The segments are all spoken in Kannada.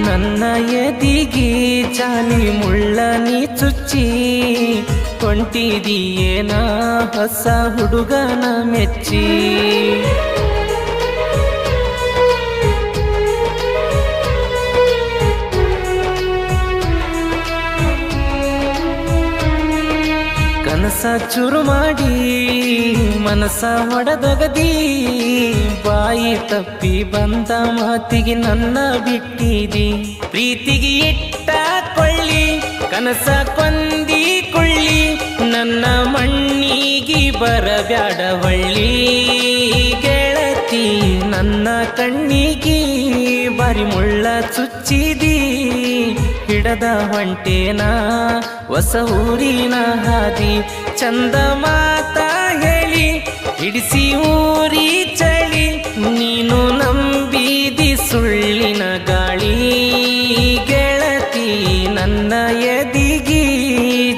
ನನ್ನ ಎದಿಗಿ ಜಾಲಿ ಮುಳ್ಳ ನೀ ಚುಚ್ಚಿ ಹೊಂಟಿದೀಯೇನ ಹೊಸ ಹುಡುಗನ ಮೆಚ್ಚಿ. ಕನಸ ಚುರು ಮಾಡಿ ಮನಸ ಹೊಡೆದೊಗದಿ, ಬಾಯಿ ತಪ್ಪಿ ಬಂದ ಮಾತಿಗೆ ನನ್ನ ಬಿಟ್ಟಿದಿ. ಪ್ರೀತಿಗೆ ಇಟ್ಟ ಕೊಳ್ಳಿ ಕನಸ ಕೊಂದಿ ಕೊಳ್ಳಿ, ನನ್ನ ಮಣ್ಣಿಗೆ ಬರಬ್ಯಾಡ ಹೊಳ್ಳಿ. ಗೆಳತಿ ನನ್ನ ಕಣ್ಣಿಗೆ ಬಾರಿ ಮುಳ್ಳ ಚುಚ್ಚಿದಿ, ಹಿಡದ ಹೊಂಟೇನ ಹೊಸ ಊರಿನ ಹಾದಿ. ಚಂದ ಮಾತ ಹೇಳಿ ಹಿಡಿಸಿ ಊರಿ ಚಳಿ, ನೀನು ನಂಬಿದಿ ಸುಳ್ಳಿನ ಗಾಳಿ. ಗೆಳತಿ ನನ್ನ ಎದಿಗಿ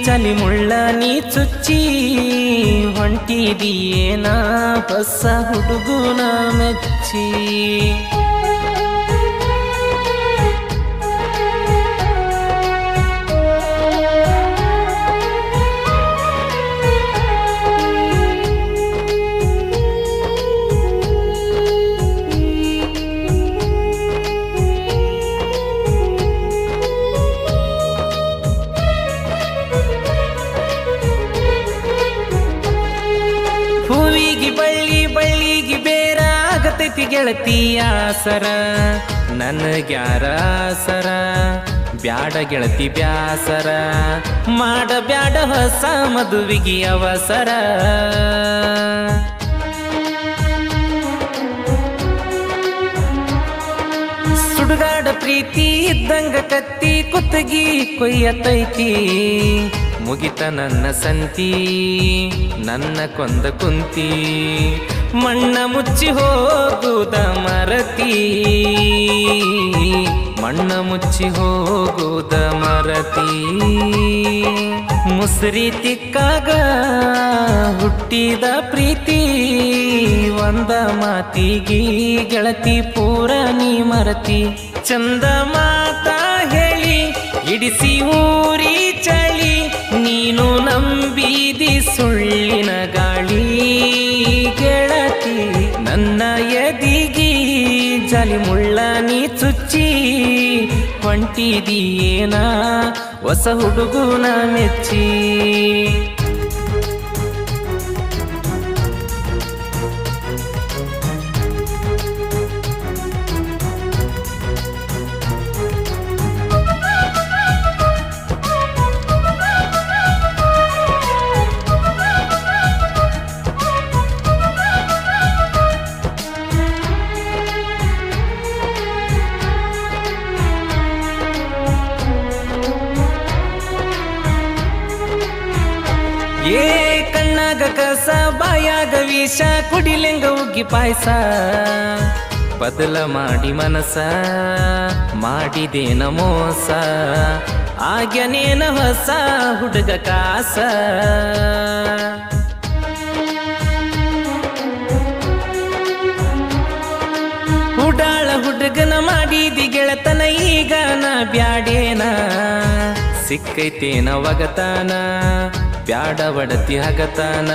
ಚಲಿ ಮುಳ್ಳ ನೀ ಚುಚ್ಚಿ ಹೊಂಟಿದೀಯೇನ ಹೊಸ ಹುಡುಗನ ಮೆಚ್ಚಿ. ಹೂವಿಗೆ ಬಳ್ಳಿ ಬಳ್ಳಿಗೆ ಬೇರ ಆಗತೈತಿ ಗೆಳತಿಯ ಸರ, ನನಗ್ಯಾರ ಸರ ಬ್ಯಾಡ ಗೆಳತಿ ಬ್ಯಾಸರ. ಮಾಡಬ್ಯಾಡ ಹೊಸ ಮದುವಿಗೆ ಅವಸರ. ಸುಡುಗಾಡ ಪ್ರೀತಿ ಇದ್ದಂಗ ಕತ್ತಿ ಕುತ್ತಗಿ ಕೊಯ್ಯತೈತಿ. ಮುಗಿತ ನನ್ನ ಸಂತಿ ನನ್ನ ಕೊಂದ ಕುಂತಿ, ಮಣ್ಣ ಮುಚ್ಚಿ ಹೋಗುದ ಮರತಿ. ಮಣ್ಣ ಮುಚ್ಚಿ ಹೋಗುದ ಮರತಿ. ಮುಸ್ರಿ ತಿಕ್ಕಾಗ ಹುಟ್ಟಿದ ಪ್ರೀತಿ, ಒಂದ ಮಾತಿಗಿ ಗೆಳತಿ ಪೂರ ನೀ ಮರತಿ. ಚಂದ ಮಾತ ಹೇಳಿ ಹಿಡಿಸಿ ಊರಿ ಚಳಿ, ನೀನು ನಂಬಿದಿ ಸುಳ್ಳಿನ ಗಾಳಿ. ಗೆಳತಿ ನನ್ನ ಎದಿಗಿ ಜಾಲಿ ಮುಳ್ಳ ನೀ ಚುಚ್ಚಿ ಹೊಂಟಿದೀಯೇನ ಹೊಸ ಹುಡುಗನ ಮೆಚ್ಚಿ. ಏ ಕಣ್ಣಾಗ ಕಸ ಬಾಯಾಗ ವಿಷ, ಕುಡಿಲೆಂಗ ಉಗ್ಗಿ ಪಾಯಸ. ಬದಲ ಮಾಡಿ ಮನಸ ಮಾಡಿದೇನ ಮೋಸ, ಆಗ್ಯನೇನ ಹೊಸ ಹುಡುಗ ಕಾಸ. ಹುಡಾಳ ಹುಡುಗನ ಮಾಡಿದಿ ಗೆಳತನ, ಈಗ ನಾ ಬ್ಯಾಡೇನ. ಸಿಕ್ಕೈತೇನ ಒಗತಾನ ಬ್ಯಾಡ ಒಡತಿ ಹಗತಾನ,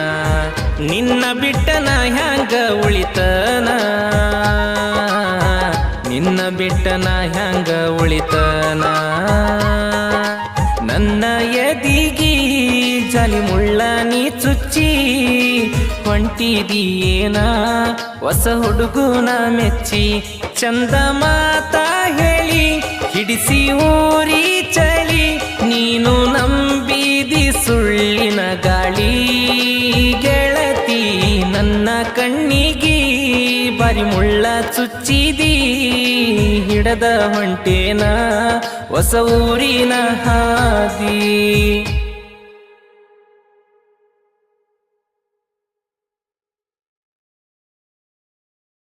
ನಿನ್ನ ಬಿಟ್ಟನ ಹ್ಯಾಂಗ ಉಳಿತನ. ನಿನ್ನ ಬಿಟ್ಟನ ಹ್ಯಾಂಗ ಉಳಿತನ. ನನ್ನ ಎದಿಗಿ ಜಾಲಿ ಮುಳ್ಳ ನೀ ಚುಚ್ಚಿ ಹೊಂಟಿದೀಯೇನ ಹೊಸ ಹುಡುಗನ ಮೆಚ್ಚಿ. ಚಂದ ಮಾತ ಹೇಳಿ ಹಿಡಿಸಿ ಊರಿ ಚಳಿ, ನೀನು ನಂಬಿದಿ ಸುಳ್ಳಿನ ಗಾಳಿ. ಗೆಳತಿ ನನ್ನ ಕಣ್ಣಿಗಿ ಬಾರಿ ಮುಳ್ಳ ಚುಚ್ಚಿದಿ, ಹಿಡದ ಹೊಂಟೇನ ಹೊಸ ಊರಿನ ಹಾದಿ.